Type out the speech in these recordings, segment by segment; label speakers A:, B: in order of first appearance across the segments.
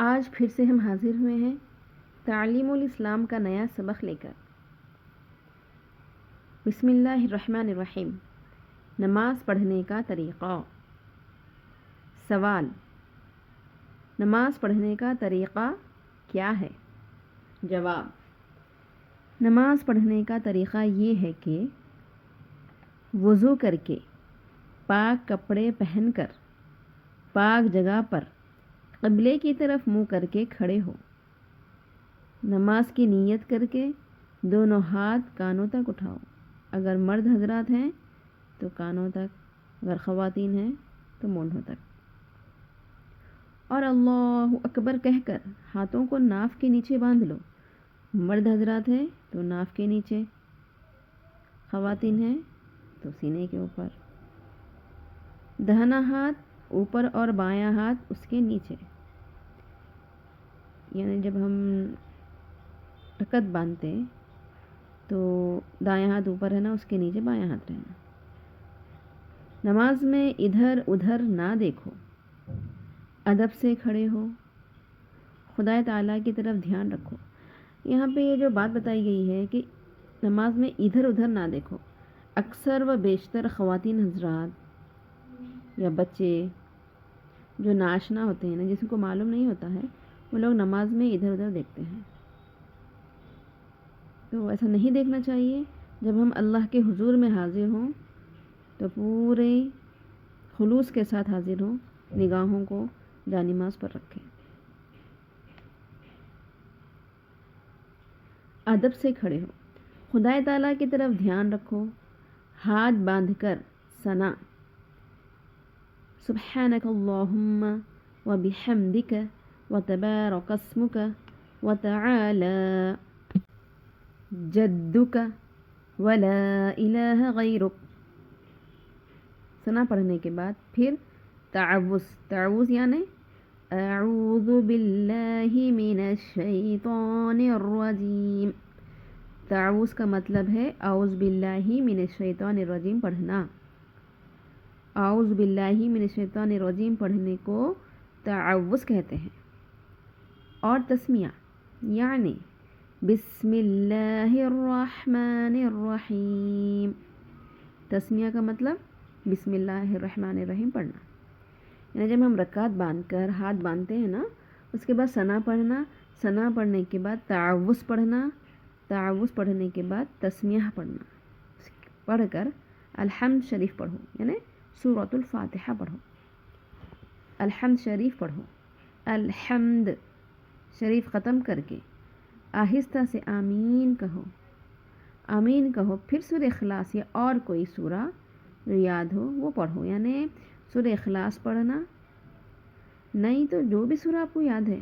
A: آج پھر سے ہم حاضر ہوئے ہیں تعلیم الاسلام کا نیا سبق لے کر۔ بسم اللہ الرحمن الرحیم۔ نماز پڑھنے کا طریقہ۔ سوال: نماز پڑھنے کا طریقہ کیا ہے؟ جواب: نماز پڑھنے کا طریقہ یہ ہے کہ وضو کر کے پاک کپڑے پہن کر پاک جگہ پر قبلے کی طرف منہ کر کے کھڑے ہو، نماز کی نیت کر کے دونوں ہاتھ کانوں تک اٹھاؤ، اگر مرد حضرات ہیں تو کانوں تک، اگر خواتین ہیں تو مونڈھوں تک، اور اللہ اکبر کہہ کر ہاتھوں کو ناف کے نیچے باندھ لو۔ مرد حضرات ہیں تو ناف کے نیچے، خواتین ہیں تو سینے کے اوپر، دہنا ہاتھ اوپر اور بایاں ہاتھ اس کے نیچے، یعنی جب ہم رکعت باندھتے تو دایاں ہاتھ اوپر ہے نا، اس کے نیچے بایاں ہاتھ رہنا۔ نماز میں ادھر ادھر نہ دیکھو، ادب سے کھڑے ہو، خدا تعالیٰ کی طرف دھیان رکھو۔ یہاں پہ یہ جو بات بتائی گئی ہے کہ نماز میں ادھر ادھر نہ دیکھو، اکثر و بیشتر خواتین حضرات یا بچے جو ناشنا ہوتے ہیں نا، جس کو معلوم نہیں ہوتا ہے، وہ لوگ نماز میں ادھر ادھر دیکھتے ہیں۔ تو ایسا نہیں دیکھنا چاہیے۔ جب ہم اللہ کے حضور میں حاضر ہوں تو پورے خلوص کے ساتھ حاضر ہوں، نگاہوں کو جانماز پر رکھیں، ادب سے کھڑے ہو، خدا تعالیٰ کی طرف دھیان رکھو، ہاتھ باندھ کر ثنا، سبحانک اللہم وبحمدک وتبارک اسمک وتعالی جدک ولا الہ غیرک۔ ثنا پڑھنے کے بعد پھر تعوذ یعنی اعوذ باللہ من الشیطان الرجیم۔ تعوذ کا مطلب ہے اعوذ باللہ من الشیطان الرجیم پڑھنا۔ اعوذ باللہ من الشیطان الرجیم پڑھنے کو تعوذ کہتے ہیں۔ اور تسمیہ یعنی بسم اللہ الرحمن الرحیم۔ تسمیہ کا مطلب بسم اللہ الرحمن الرحیم پڑھنا، یعنی جب ہم رکعت باندھ کر ہاتھ باندھتے ہیں نا، اس کے بعد ثنا پڑھنا، ثنا پڑھنے کے بعد تعوذ پڑھنا، تعوذ پڑھنے کے بعد تسمیہ پڑھنا، پڑھ کر الحمد شریف پڑھو، یعنی سورۃ الفاتحہ پڑھو، الحمد شریف پڑھو، الحمد شریف ختم کر کے آہستہ سے آمین کہو، آمین کہو، پھر سورہ اخلاص یا اور کوئی سورہ جو یاد ہو وہ پڑھو، یعنی سورہ اخلاص پڑھنا، نہیں تو جو بھی سورہ آپ کو یاد ہے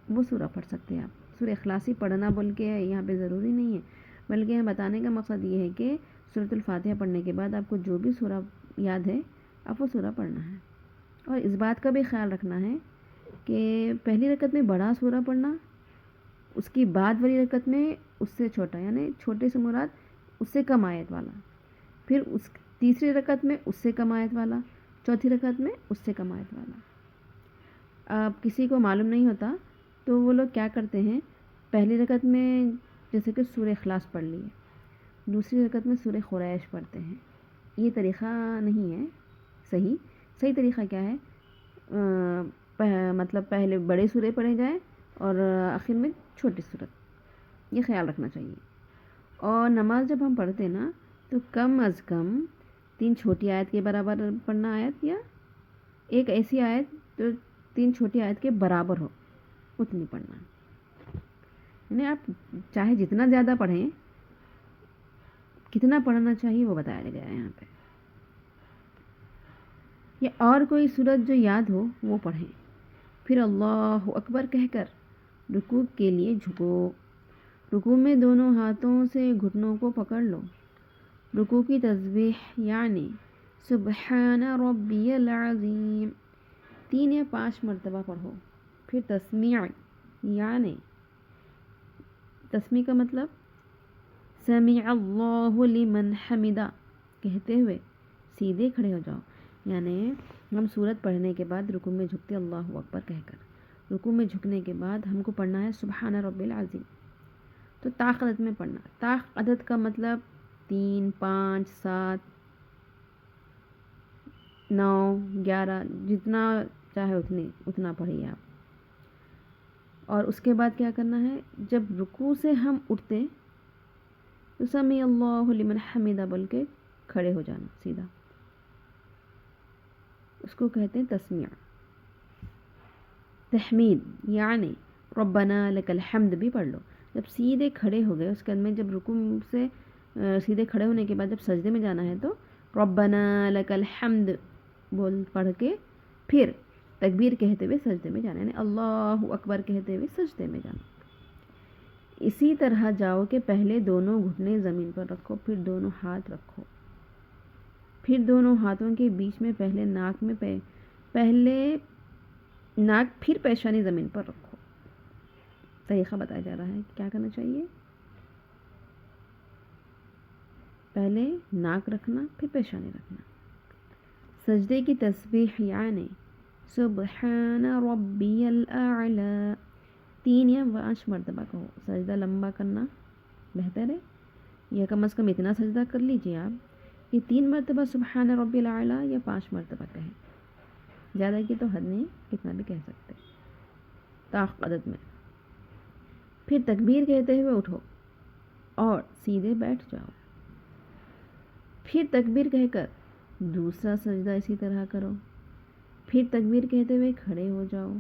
A: وہ سورہ پڑھ سکتے ہیں آپ۔ سورہ اخلاص ہی پڑھنا بول کے یہاں پہ ضروری نہیں ہے، بلکہ ہم بتانے کا مقصد یہ ہے کہ سورۃ الفاتحہ پڑھنے کے بعد آپ کو جو بھی سورہ یاد ہے آپ وہ سورہ پڑھنا ہے۔ اور اس بات کا بھی خیال رکھنا ہے کہ پہلی رکعت میں بڑا سورہ پڑھنا، اس کی بعد والی رکعت میں اس سے چھوٹا، یعنی چھوٹے سے مراد اس سے کم آیت والا، پھر اس تیسری رکعت میں اس سے کم آیت والا، چوتھی رکعت میں اس سے کم آیت والا۔ اب کسی کو معلوم نہیں ہوتا تو وہ لوگ کیا کرتے ہیں، پہلی رکعت میں جیسے کہ سورہ اخلاص پڑھ لی، دوسری رکعت میں سورہ قریش پڑھتے ہیں۔ یہ طریقہ نہیں ہے صحیح طریقہ کیا ہے، مطلب پہلے بڑے سورے پڑھے جائیں اور آخر میں چھوٹی سورت، یہ خیال رکھنا چاہیے۔ اور نماز جب ہم پڑھتے نا تو کم از کم 3 چھوٹی آیت کے برابر پڑھنا، آیت یا ایک ایسی آیت جو 3 چھوٹی آیت کے برابر ہو اتنی پڑھنا، یعنی آپ چاہے جتنا زیادہ پڑھیں، کتنا پڑھنا چاہیے وہ بتایا گیا ہے یہاں پہ، یا اور کوئی سورت جو یاد ہو وہ پڑھیں، پھر اللہ اکبر کہہ کر رکوع کے لیے جھکو، رکوع میں دونوں ہاتھوں سے گھٹنوں کو پکڑ لو، رکوع کی تسبیح یعنی سبحان ربی العظیم 3 یا 5 مرتبہ پڑھو، پھر تسمیع یعنی تسمیع کا مطلب سمع اللہ لمن حمدہ کہتے ہوئے سیدھے کھڑے ہو جاؤ، یعنی ہم سورت پڑھنے کے بعد رکوع میں جھکتے اللہ اکبر کہہ کر، رکوع میں جھکنے کے بعد ہم کو پڑھنا ہے سبحان رب العظیم. تو طاق عدد میں پڑھنا. طاق عدد کا مطلب 3 5 7 9 11 جتنا چاہے اتنا پڑھیے آپ. اور اس کے بعد کیا کرنا ہے، جب رکوع سے ہم اٹھتے تو سمی اللہ لمن حمیدہ بول کے کھڑے ہو جانا سیدھا. اس کو کہتے ہیں تسمیع. تحمید یعنی ربنا لک الحمد بھی پڑھ لو. جب سیدھے کھڑے ہو گئے اس کے بعد میں جب رکوع سے سیدھے کھڑے ہونے کے بعد جب سجدے میں جانا ہے تو ربنا لک الحمد بول پڑھ کے پھر تکبیر کہتے ہوئے سجدے میں جانا، یعنی اللہ اکبر کہتے ہوئے سجدے میں جانا. اسی طرح جاؤ کہ پہلے دونوں گھٹنے زمین پر رکھو، پھر دونوں ہاتھ رکھو، پھر دونوں ہاتھوں کے بیچ میں پہلے ناک پھر پیشانی زمین پر رکھو. طریقہ بتایا جا رہا ہے کہ کیا کرنا چاہیے. پہلے ناک رکھنا پھر پیشانی رکھنا. سجدے کی تسبیح یعنی سبحان ربی الاعلی 3 یا 5 مرتبہ کہو. سجدہ لمبا کرنا بہتر ہے، یا کم از کم اتنا سجدہ کر لیجئے آپ کہ 3 مرتبہ سبحان ربی الاعلی یا 5 مرتبہ کہیں. زیادہ کی تو حد نہیں، کتنا بھی کہہ سکتے طاق عدد میں. پھر تکبیر کہتے ہوئے اٹھو اور سیدھے بیٹھ جاؤ. پھر تکبیر کہہ کر دوسرا سجدہ اسی طرح کرو. پھر تکبیر کہتے ہوئے کھڑے ہو جاؤ.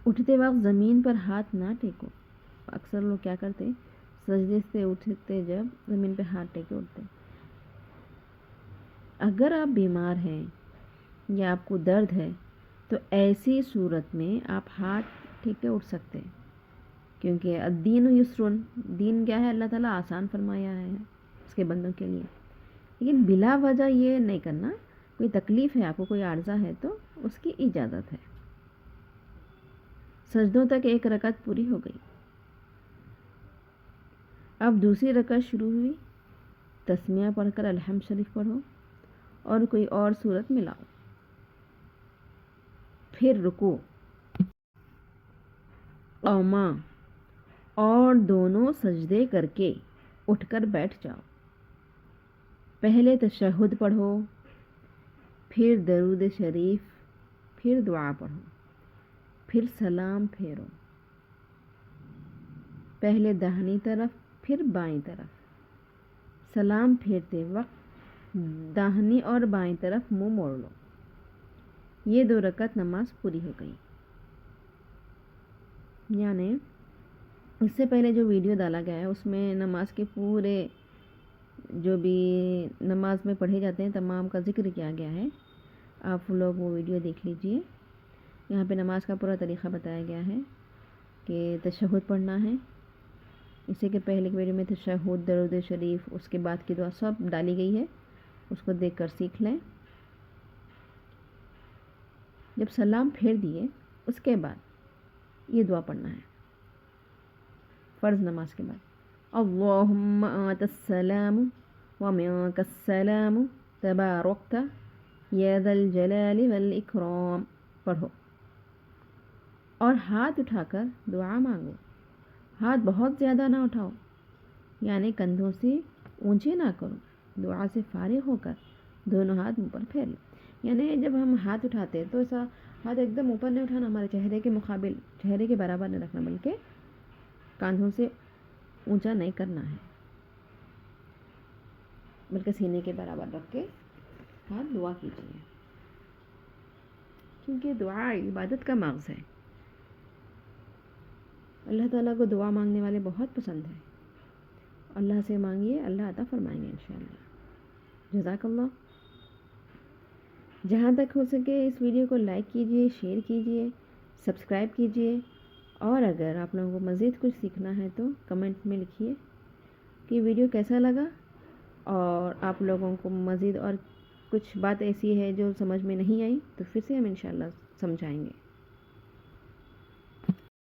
A: اٹھتے وقت زمین پر ہاتھ نہ ٹیکو. اکثر لوگ کیا کرتے، سجدے سے اٹھتے جب زمین پہ ہاتھ ٹیکے اٹھتے. اگر آپ بیمار ہیں یا آپ کو درد ہے تو ایسی صورت میں آپ ہاتھ ٹیک کے اٹھ سکتے، کیونکہ الدین یسرن، دین کیا ہے، اللہ تعالیٰ آسان فرمایا ہے اس کے بندوں کے لیے. لیکن بلا وجہ یہ نہیں کرنا. کوئی تکلیف ہے آپ کو، کوئی عارضہ ہے تو اس کی اجازت ہے. سجدوں تک ایک رکعت پوری ہو گئی. اب دوسری رکعت شروع ہوئی. تسمیہ پڑھ کر الحمد شریف پڑھو اور کوئی اور صورت ملاؤ. پھر رکوع، قوما اور دونوں سجدے کر کے اٹھ کر بیٹھ جاؤ. پہلے تشہد پڑھو، پھر درود شریف، پھر دعا پڑھو، پھر سلام پھیرو. پہلے داہنی طرف پھر بائیں طرف. سلام پھیرتے وقت داہنی اور بائیں طرف منہ موڑ لو. یہ 2 رکعت نماز پوری ہو گئی. یعنی اس سے پہلے جو ویڈیو ڈالا گیا ہے اس میں نماز کے پورے جو بھی نماز میں پڑھے جاتے ہیں تمام کا ذکر کیا گیا ہے. آپ لوگ وہ ویڈیو دیکھ لیجئے. یہاں پہ نماز کا پورا طریقہ بتایا گیا ہے کہ تشہد پڑھنا ہے. اسی کے پہلے کے ویڈیو میں تشہد، درود شریف، اس کے بعد کی دعا سب ڈالی گئی ہے، اس کو دیکھ کر سیکھ لیں. جب سلام پھیر دیے اس کے بعد یہ دعا پڑھنا ہے فرض نماز کے بعد. اللہم انت السلام ومنک السلام تبارکت یا ذا الجلال والاکرام پڑھو اور ہاتھ اٹھا کر دعا مانگو. ہاتھ بہت زیادہ نہ اٹھاؤ، یعنی کندھوں سے اونچے نہ کرو. دعا سے فارغ ہو کر دونوں ہاتھ اوپر پھیر لو. یعنی جب ہم ہاتھ اٹھاتے ہیں تو ایسا ہاتھ ایک دم اوپر نہیں اٹھانا، ہمارے چہرے کے مقابل، چہرے کے برابر نہیں رکھنا، بلکہ کاندھوں سے اونچا نہیں کرنا ہے، بلکہ سینے کے برابر رکھ کے ہاتھ دعا کیجیے. کیونکہ دعا عبادت کا مغز ہے. اللہ تعالیٰ کو دعا مانگنے والے بہت پسند ہیں. اللہ سے مانگیے، اللہ عطا فرمائیں گے انشاءاللہ. جزاک اللہ. جہاں تک ہو سکے اس ویڈیو کو لائک کیجیے، شیئر کیجیے، سبسکرائب کیجیے. اور اگر آپ لوگوں کو مزید کچھ سیکھنا ہے تو کمنٹ میں لکھیے کہ ویڈیو کیسا لگا، اور آپ لوگوں کو مزید اور کچھ بات ایسی ہے جو سمجھ میں نہیں آئی تو پھر سے ہم انشاءاللہ سمجھائیں گے.